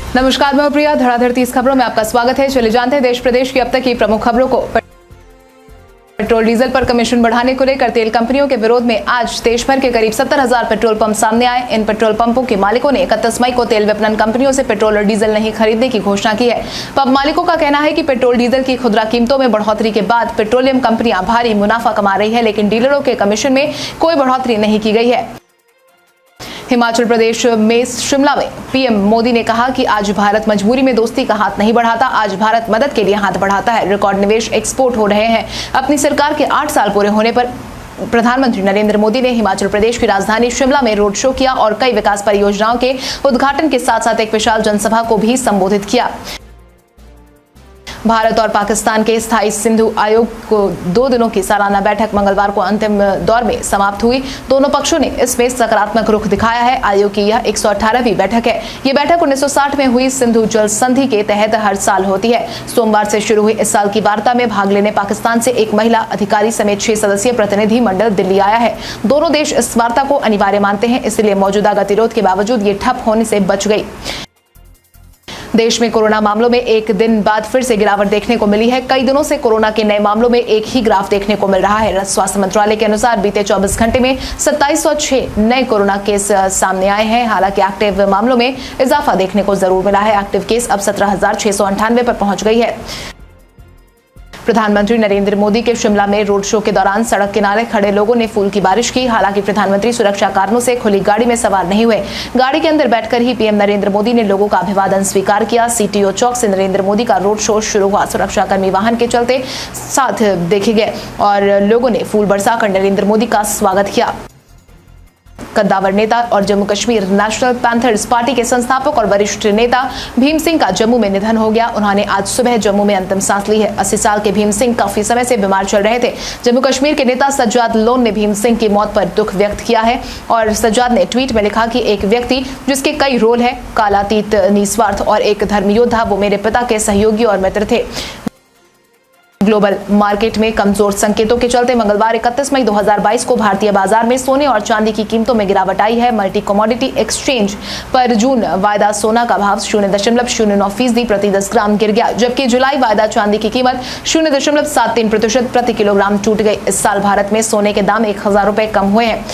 नमस्कार, मैं प्रिया। धड़ाधड़ 30 खबरों में आपका स्वागत है। चले जानते हैं देश प्रदेश की अब तक की प्रमुख खबरों को। पेट्रोल डीजल पर कमीशन बढ़ाने को लेकर तेल कंपनियों के विरोध में आज देश भर के करीब 70,000 पेट्रोल पंप सामने आए। इन पेट्रोल पंपों के मालिकों ने 31 मई को तेल विपणन कंपनियों से पेट्रोल और डीजल नहीं खरीदने की घोषणा की है। पंप मालिकों का कहना है कि पेट्रोल डीजल की खुदरा कीमतों में बढ़ोतरी के बाद पेट्रोलियम कंपनियां भारी मुनाफा कमा रही है, लेकिन डीलरों के कमीशन में कोई बढ़ोतरी नहीं की गई है। हिमाचल प्रदेश में शिमला में पीएम मोदी ने कहा कि आज भारत मजबूरी में दोस्ती का हाथ नहीं बढ़ाता, आज भारत मदद के लिए हाथ बढ़ाता है। रिकॉर्ड निवेश एक्सपोर्ट हो रहे हैं। अपनी सरकार के 8 साल पूरे होने पर प्रधानमंत्री नरेंद्र मोदी ने हिमाचल प्रदेश की राजधानी शिमला में रोड शो किया और कई विकास परियोजनाओं के उद्घाटन के साथ साथ एक विशाल जनसभा को भी संबोधित किया। भारत और पाकिस्तान के स्थायी सिंधु आयोग को 2 दिनों की सालाना बैठक मंगलवार को अंतिम दौर में समाप्त हुई। दोनों पक्षों ने इसमें सकारात्मक रुख दिखाया है। आयोग की यह 118वीं बैठक है। ये बैठक 1960 में हुई सिंधु जल संधि के तहत हर साल होती है। सोमवार से शुरू हुई इस साल की वार्ता में भाग लेने पाकिस्तान से एक महिला अधिकारी समेत 6 सदस्यीय प्रतिनिधि मंडल दिल्ली आया है। दोनों देश इस वार्ता को अनिवार्य मानते हैं, इसलिए मौजूदा गतिरोध के बावजूद ये ठप होने से बच गई। देश में कोरोना मामलों में एक दिन बाद फिर से गिरावट देखने को मिली है। कई दिनों से कोरोना के नए मामलों में एक ही ग्राफ देखने को मिल रहा है। स्वास्थ्य मंत्रालय के अनुसार बीते 24 घंटे में 2706 नए कोरोना केस सामने आए हैं। हालांकि एक्टिव मामलों में इजाफा देखने को जरूर मिला है। एक्टिव केस अब 17,698 पर पहुंच गई है। प्रधानमंत्री नरेंद्र मोदी के शिमला में रोड शो के दौरान सड़क किनारे खड़े लोगों ने फूल की बारिश की। हालांकि प्रधानमंत्री सुरक्षा कारणों से खुली गाड़ी में सवार नहीं हुए। गाड़ी के अंदर बैठकर ही पीएम नरेंद्र मोदी ने लोगों का अभिवादन स्वीकार किया। सीटीओ चौक से नरेंद्र मोदी का रोड शो शुरू हुआ। सुरक्षाकर्मी वाहन के चलते साथ देखे गए और लोगों ने फूल बरसाकर नरेंद्र मोदी का स्वागत किया। कद्दावर नेता और Jammu Kashmir national panthers party के संस्थापक और वरिष्ठ नेता भीम सिंह का जम्मू में निधन हो गया। उन्होंने आज सुबह जम्मू में अंतिम सांस ली है। 80 साल के भीम सिंह काफी समय से बीमार चल रहे थे। जम्मू कश्मीर के नेता सज्जाद लोन ने भीम सिंह की मौत पर दुख व्यक्त किया है और सज्जाद ने ट्वीट में लिखा कि एक व्यक्ति जिसके कई रोल है, कालातीत, निस्वार्थ और एक धर्म योद्धा, वो मेरे पिता के सहयोगी और मित्र थे। ग्लोबल मार्केट में कमजोर संकेतों के चलते मंगलवार 31 मई 2022 को भारतीय बाजार में सोने और चांदी की कीमतों में गिरावट आई है। मल्टी कमोडिटी एक्सचेंज पर जून वायदा सोना का भाव 0.09% प्रति 10 ग्राम गिर गया, जबकि जुलाई वायदा चांदी की कीमत 0.73% प्रति किलोग्राम टूट गई। इस साल भारत में सोने के दाम 1,000 रुपए कम हुए हैं।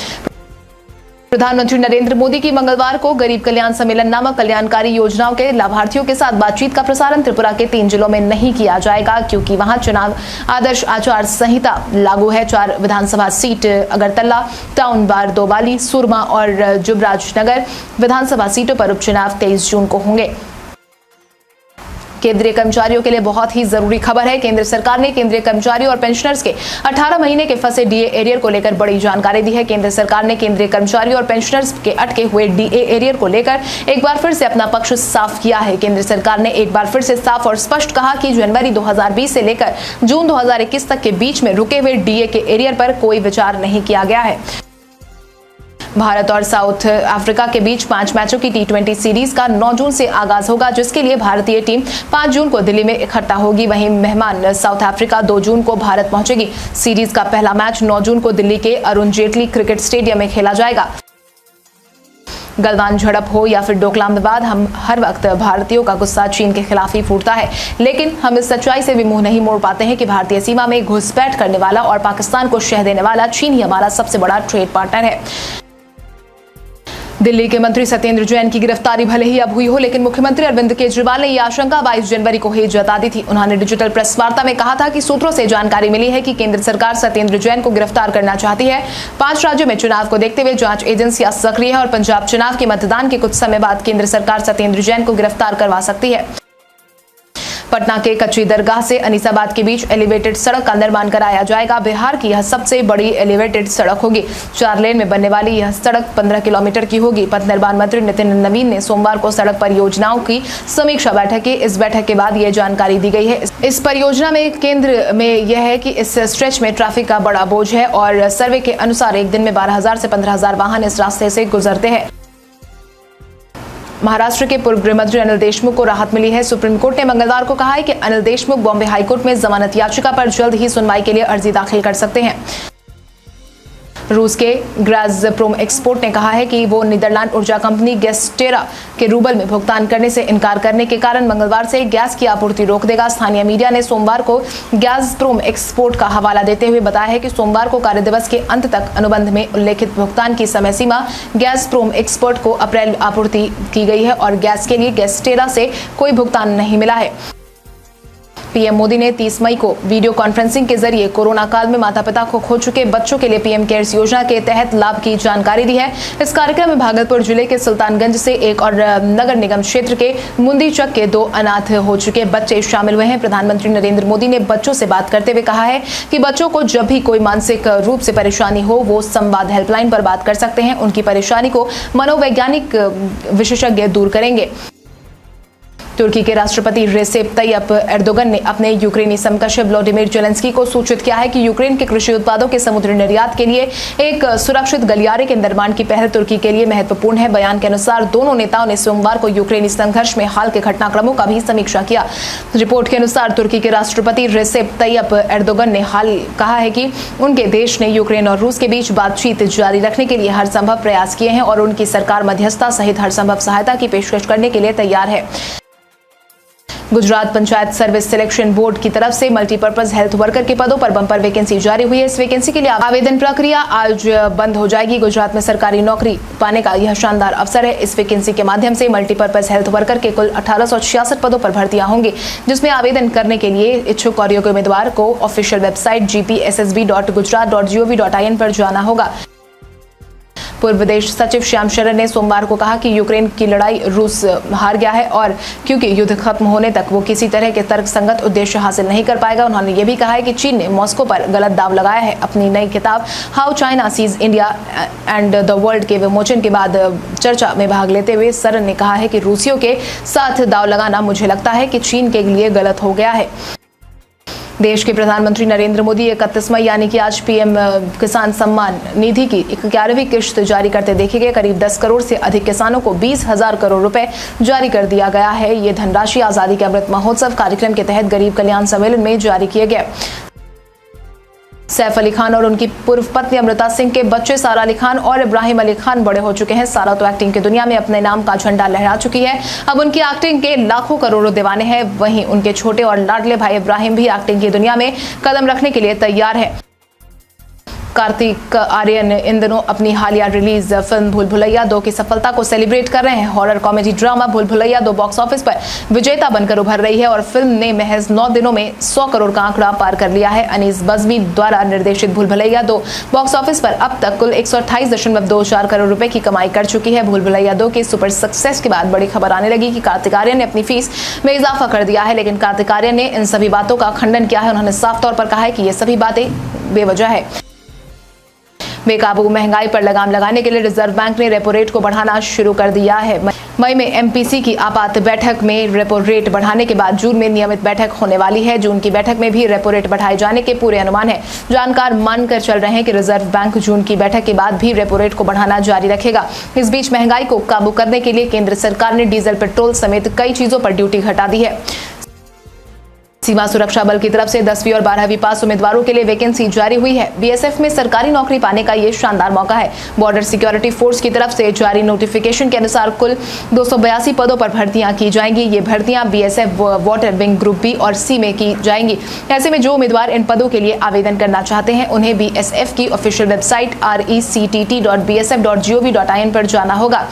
प्रधानमंत्री नरेंद्र मोदी की मंगलवार को गरीब कल्याण सम्मेलन नामक कल्याणकारी योजनाओं के लाभार्थियों के साथ बातचीत का प्रसारण त्रिपुरा के 3 जिलों में नहीं किया जाएगा, क्योंकि वहां चुनाव आदर्श आचार संहिता लागू है। 4 विधानसभा सीट अगरतला टाउन, बारदोबाली, सुरमा और जुबराजनगर विधानसभा सीटों पर उपचुनाव 23 जून को होंगे। केंद्रीय कर्मचारियों के लिए बहुत ही जरूरी खबर है। केंद्र सरकार ने केंद्रीय कर्मचारियों और पेंशनर्स के 18 महीने के फंसे डीए एरियर को लेकर बड़ी जानकारी दी है। केंद्र सरकार ने केंद्रीय कर्मचारियों और पेंशनर्स के अटके हुए डीए एरियर को लेकर एक बार फिर से अपना पक्ष साफ किया है। केंद्र सरकार ने एक बार फिर से साफ और स्पष्ट कहा कि जनवरी 2020 से लेकर जून 2021 तक के बीच में रुके हुए डीए के एरियर पर कोई विचार नहीं किया गया है। भारत और साउथ अफ्रीका के बीच 5 मैचों की T20 सीरीज का 9 जून से आगाज होगा, जिसके लिए भारतीय टीम 5 जून को दिल्ली में इकट्ठा होगी। वहीं मेहमान साउथ अफ्रीका 2 जून को भारत पहुंचेगी। सीरीज का पहला मैच 9 जून को दिल्ली के अरुण जेटली क्रिकेट स्टेडियम में खेला जाएगा। गलवान झड़प हो या फिर डोकलाम विवाद, हम हर वक्त भारतीयों का गुस्सा चीन के खिलाफ ही फूटता है, लेकिन हम इस सच्चाई से भी मुंह नहीं मोड़ पाते हैं कि भारतीय सीमा में घुसपैठ करने वाला और पाकिस्तान को शह देने वाला चीन ही हमारा सबसे बड़ा ट्रेड पार्टनर है। दिल्ली के मंत्री सत्येंद्र जैन की गिरफ्तारी भले ही अब हुई हो, लेकिन मुख्यमंत्री अरविंद केजरीवाल ने यह आशंका 22 जनवरी को ही जता दी थी। उन्होंने डिजिटल प्रेस वार्ता में कहा था कि सूत्रों से जानकारी मिली है कि केंद्र सरकार सत्येंद्र जैन को गिरफ्तार करना चाहती है। 5 राज्यों में चुनाव को देखते हुए जांच एजेंसियां सक्रिय है और पंजाब चुनाव के मतदान के कुछ समय बाद केंद्र सरकार सत्येंद्र जैन को गिरफ्तार करवा सकती है। पटना के कच्ची दरगाह से अनीसाबाद के बीच एलिवेटेड सड़क का निर्माण कराया जाएगा। बिहार की यह सबसे बड़ी एलिवेटेड सड़क होगी। 4 लेन में बनने वाली यह सड़क 15 किलोमीटर की होगी। पथ निर्माण मंत्री नितिन नवीन ने सोमवार को सड़क परियोजनाओं की समीक्षा बैठक की। इस बैठक के बाद यह जानकारी दी गई है। इस परियोजना में केंद्र में यह है कि इस स्ट्रेच में ट्रैफिक का बड़ा बोझ है और सर्वे के अनुसार एक दिन में 12,000 से 15,000 वाहन इस रास्ते से गुजरते हैं। महाराष्ट्र के पूर्व गृह मंत्री अनिल देशमुख को राहत मिली है। सुप्रीम कोर्ट ने मंगलवार को कहा है कि अनिल देशमुख बॉम्बे हाईकोर्ट में जमानत याचिका पर जल्द ही सुनवाई के लिए अर्जी दाखिल कर सकते हैं। रूस के गाज़प्रोम एक्सपोर्ट ने कहा है कि वो नीदरलैंड ऊर्जा कंपनी गैसटेरा के रूबल में भुगतान करने से इनकार करने के कारण मंगलवार से गैस की आपूर्ति रोक देगा। स्थानीय मीडिया ने सोमवार को गाज़प्रोम एक्सपोर्ट का हवाला देते हुए बताया है कि सोमवार को कार्यदिवस के अंत तक अनुबंध में उल्लेखित भुगतान की समय सीमा गाज़प्रोम एक्सपोर्ट को अप्रैल आपूर्ति की गई है और गैस के लिए गैसटेरा से कोई भुगतान नहीं मिला है। पीएम मोदी ने 30 मई को वीडियो कॉन्फ्रेंसिंग के जरिए कोरोना काल में माता पिता को खो चुके बच्चों के लिए पीएम केयर्स योजना के तहत लाभ की जानकारी दी है। इस कार्यक्रम में भागलपुर जिले के सुल्तानगंज से एक और नगर निगम क्षेत्र के मुंदीचक के 2 अनाथ हो चुके बच्चे शामिल हुए हैं। प्रधानमंत्री नरेंद्र मोदी ने बच्चों से बात करते हुए कहा है कि बच्चों को जब भी कोई मानसिक रूप से परेशानी हो वो संवाद हेल्पलाइन पर बात कर सकते हैं। उनकी परेशानी को मनोवैज्ञानिक विशेषज्ञ दूर करेंगे। तुर्की के राष्ट्रपति रेसेप तैयप एर्दोगन ने अपने यूक्रेनी समकक्ष व्लादिमीर जेलेंस्की को सूचित किया है कि यूक्रेन के कृषि उत्पादों के समुद्री निर्यात के लिए एक सुरक्षित गलियारे के निर्माण की पहल तुर्की के लिए महत्वपूर्ण है। बयान के अनुसार दोनों नेताओं ने सोमवार को यूक्रेनी संघर्ष में हाल के घटनाक्रमों का भी समीक्षा किया। रिपोर्ट के अनुसार तुर्की के राष्ट्रपति रेसेप तैयप एर्दोगन ने हाल कहा है कि उनके देश ने यूक्रेन और रूस के बीच बातचीत जारी रखने के लिए हर संभव प्रयास किए हैं और उनकी सरकार मध्यस्थता सहित हर संभव सहायता की पेशकश करने के लिए तैयार है। Gujarat panchayat service selection board की तरफ से मल्टीपर्पज हेल्थ वर्कर के पदों पर बंपर वैकेंसी जारी हुई है। इस वैकेंसी के लिए आवेदन प्रक्रिया आज बंद हो जाएगी। गुजरात में सरकारी नौकरी पाने का यह शानदार अवसर है। इस वैकेंसी के माध्यम से मल्टीपर्पज हेल्थ वर्कर के कुल 1866 पदों पर भर्तियां होंगी, जिसमें आवेदन करने के लिए इच्छुक और योग्य उम्मीदवार को ऑफिशियल वेबसाइट gpssb.gujarat.gov.in पर जाना होगा। पूर्व विदेश सचिव श्याम शरण ने सोमवार को कहा कि यूक्रेन की लड़ाई रूस हार गया है और क्योंकि युद्ध खत्म होने तक वो किसी तरह के तर्कसंगत उद्देश्य हासिल नहीं कर पाएगा। उन्होंने ये भी कहा है कि चीन ने मॉस्को पर गलत दाव लगाया है। अपनी नई किताब how China seize India and the world के विमोचन के बाद चर्चा में भाग लेते हुए शरण ने कहा है कि रूसियों के साथ दाव लगाना मुझे लगता है कि चीन के लिए गलत हो गया है। देश के प्रधानमंत्री नरेंद्र मोदी 31 मई यानी कि आज पीएम किसान सम्मान निधि की 11वीं किश्त जारी करते देखे गए। करीब 10 करोड़ से अधिक किसानों को 20,000 करोड़ रुपए जारी कर दिया गया है। ये धनराशि आजादी के अमृत महोत्सव कार्यक्रम के तहत गरीब कल्याण सम्मेलन में जारी किए गए। सैफ अली खान और उनकी पूर्व पत्नी अमृता सिंह के बच्चे सारा अली खान और इब्राहिम अली खान बड़े हो चुके हैं। सारा तो एक्टिंग की दुनिया में अपने नाम का झंडा लहरा चुकी है। अब उनकी एक्टिंग के लाखों करोड़ों दीवाने हैं। वहीं उनके छोटे और लाडले भाई इब्राहिम भी एक्टिंग की दुनिया में कदम रखने के लिए तैयार है। कार्तिक आर्यन इन दिनों अपनी हालिया रिलीज फिल्म भूल भुलैया 2 की सफलता को सेलिब्रेट कर रहे हैं। हॉरर कॉमेडी ड्रामा भूल भुलैया 2 बॉक्स ऑफिस पर विजेता बनकर उभर रही है और फिल्म ने महज 9 दिनों में 100 करोड़ का आंकड़ा पार कर लिया है। अनीस बज़मी द्वारा निर्देशित भूल भुलैया 2 बॉक्स ऑफिस पर अब तक कुल 128.24 करोड़ रुपए की कमाई कर चुकी है। भूल भुलैया 2 की सुपर सक्सेस के बाद बड़ी खबर आने लगी कि कार्तिक आर्यन ने अपनी फीस में इजाफा कर दिया है, लेकिन कार्तिक आर्यन ने इन सभी बातों का खंडन किया है। उन्होंने साफ तौर पर कहा है कि ये सभी बातें बेवजह है। बेकाबू महंगाई पर लगाम लगाने के लिए रिजर्व बैंक ने रेपो रेट को बढ़ाना शुरू कर दिया है। मई में एमपीसी की आपात बैठक में रेपो रेट बढ़ाने के बाद जून में नियमित बैठक होने वाली है। जून की बैठक में भी रेपो रेट बढ़ाए जाने के पूरे अनुमान है। जानकार मानकर चल रहे हैं कि रिजर्व बैंक जून की बैठक के बाद भी रेपो रेट को बढ़ाना जारी रखेगा। इस बीच महंगाई को काबू करने के लिए केंद्र सरकार ने डीजल, पेट्रोल समेत कई चीजों पर ड्यूटी घटा दी है। सीमा सुरक्षा बल की तरफ से 10वीं और 12वीं पास उम्मीदवारों के लिए वैकेंसी जारी हुई है। बीएसएफ में सरकारी नौकरी पाने का ये शानदार मौका है। बॉर्डर सिक्योरिटी फोर्स की तरफ से जारी नोटिफिकेशन के अनुसार कुल 282 पदों पर भर्तियां की जाएंगी। ये भर्तियां BSF water wing group B और सी में की जाएंगी। ऐसे में जो उम्मीदवार इन पदों के लिए आवेदन करना चाहते हैं उन्हें बीएसएफ की ऑफिशियल वेबसाइट rectt.bsf.gov.in पर जाना होगा।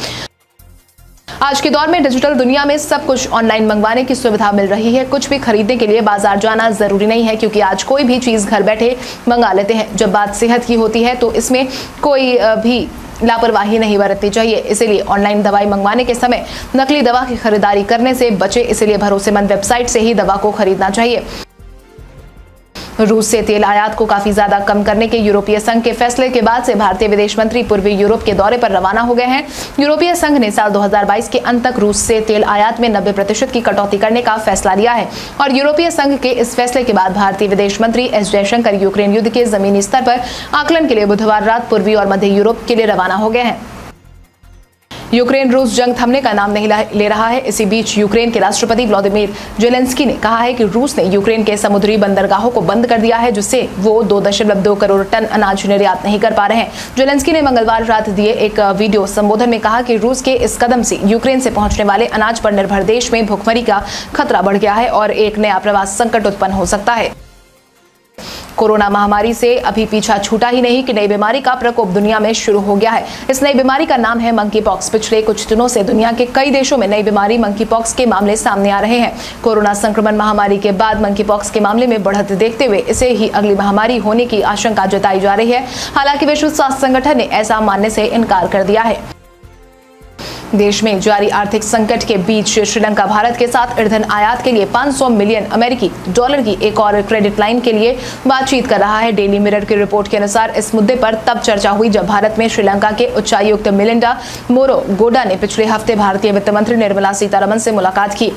आज के दौर में डिजिटल दुनिया में सब कुछ ऑनलाइन मंगवाने की सुविधा मिल रही है। कुछ भी खरीदने के लिए बाजार जाना जरूरी नहीं है, क्योंकि आज कोई भी चीज घर बैठे मंगा लेते हैं। जब बात सेहत की होती है तो इसमें कोई भी लापरवाही नहीं बरतनी चाहिए। इसीलिए ऑनलाइन दवाई मंगवाने के समय नकली दवा की खरीदारी करने से बचे। इसलिए भरोसेमंद वेबसाइट से ही दवा को खरीदना चाहिए। रूस से तेल आयात को काफी ज्यादा कम करने के यूरोपीय संघ के फैसले के बाद से भारतीय विदेश मंत्री पूर्वी यूरोप के दौरे पर रवाना हो गए हैं। यूरोपीय संघ ने साल 2022 के अंत तक रूस से तेल आयात में 90% की कटौती करने का फैसला लिया है और यूरोपीय संघ के इस फैसले के बाद भारतीय विदेश मंत्री एस जयशंकर यूक्रेन युद्ध के जमीनी स्तर पर आकलन के लिए बुधवार रात पूर्वी और मध्य यूरोप के लिए रवाना हो गए हैं। यूक्रेन रूस जंग थमने का नाम नहीं ले रहा है। इसी बीच यूक्रेन के राष्ट्रपति व्लादिमीर जेलेंस्की ने कहा है कि रूस ने यूक्रेन के समुद्री बंदरगाहों को बंद कर दिया है, जिससे वो 2.2 करोड़ टन अनाज निर्यात नहीं कर पा रहे हैं। जेलेंस्की ने मंगलवार रात दिए एक वीडियो संबोधन में कहा कि रूस के इस कदम से यूक्रेन से पहुंचने वाले अनाज पर निर्भर देश में भुखमरी का खतरा बढ़ गया है और एक नया प्रवास संकट उत्पन्न हो सकता है। कोरोना महामारी से अभी पीछा छूटा ही नहीं कि नई बीमारी का प्रकोप दुनिया में शुरू हो गया है। इस नई बीमारी का नाम है मंकी पॉक्स। पिछले कुछ दिनों से दुनिया के कई देशों में नई बीमारी मंकी पॉक्स के मामले सामने आ रहे हैं। कोरोना संक्रमण महामारी के बाद मंकी पॉक्स के मामले में बढ़त देखते हुए इसे ही अगली महामारी होने की आशंका जताई जा रही है। हालांकि विश्व स्वास्थ्य संगठन ने ऐसा मानने से इनकार कर दिया है। देश में जारी आर्थिक संकट के बीच श्रीलंका भारत के साथ ईंधन आयात के लिए 500 मिलियन अमेरिकी डॉलर की एक और क्रेडिट लाइन के लिए बातचीत कर रहा है। डेली मिरर की रिपोर्ट के अनुसार इस मुद्दे पर तब चर्चा हुई जब भारत में श्रीलंका के उच्चायुक्त मिलिंडा मोरोगोडा ने पिछले हफ्ते भारतीय वित्त मंत्री निर्मला सीतारमण से मुलाकात की।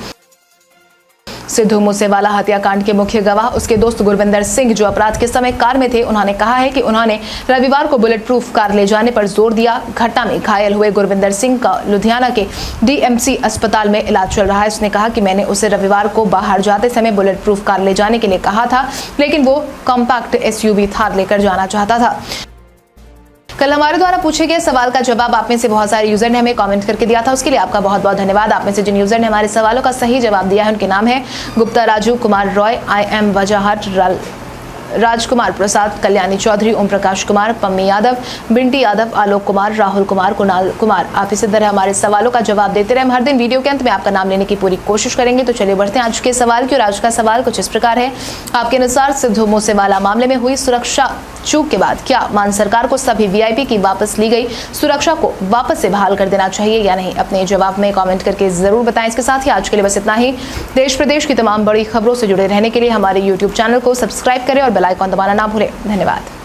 सिद्धू मूसेवाला हत्याकांड के मुख्य गवाह उसके दोस्त गुरविंदर सिंह, जो अपराध के समय कार में थे, उन्होंने कहा है कि उन्होंने रविवार को बुलेट प्रूफ कार ले जाने पर जोर दिया। घटना में घायल हुए गुरविंदर सिंह का लुधियाना के डीएमसी अस्पताल में इलाज चल रहा है। उसने कहा कि मैंने उसे रविवार को बाहर जाते समय बुलेट प्रूफ कार ले जाने के लिए कहा था, लेकिन वो कॉम्पैक्ट एसयूवी थार लेकर जाना चाहता था। कल हमारे द्वारा पूछे गए सवाल का जवाब आप में से बहुत सारे यूजर ने हमें कमेंट करके दिया था, उसके लिए आपका बहुत बहुत धन्यवाद। आप में से जिन यूजर ने हमारे सवालों का सही जवाब दिया है उनके नाम है गुप्ता राजू, कुमार रॉय, IM वजाहट, राजकुमार प्रसाद, कल्याणी चौधरी, ओम प्रकाश कुमार, पम्मी यादव, बिंटी यादव, आलोक कुमार, राहुल कुमार, कुणाल कुमार। आप इसी तरह हमारे सवालों का जवाब देते रहे। हम हर दिन वीडियो के अंत में आपका नाम लेने की पूरी कोशिश करेंगे। तो चलिए बढ़ते हैं आज के सवाल की ओर। आज का सवाल कुछ इस प्रकार है। आपके अनुसार सिद्धू मूसेवाला मामले में हुई सुरक्षा चूक के बाद क्या मान सरकार को सभी VIP की वापस ली गई सुरक्षा को वापस से बहाल कर देना चाहिए या नहीं? अपने जवाब में कमेंट करके जरूर बताएं। इसके साथ ही आज के लिए बस इतना ही। देश प्रदेश की तमाम बड़ी खबरों से जुड़े रहने के लिए हमारे YouTube चैनल को सब्सक्राइब करें और बेल आइकन दबाना ना भूलें। धन्यवाद।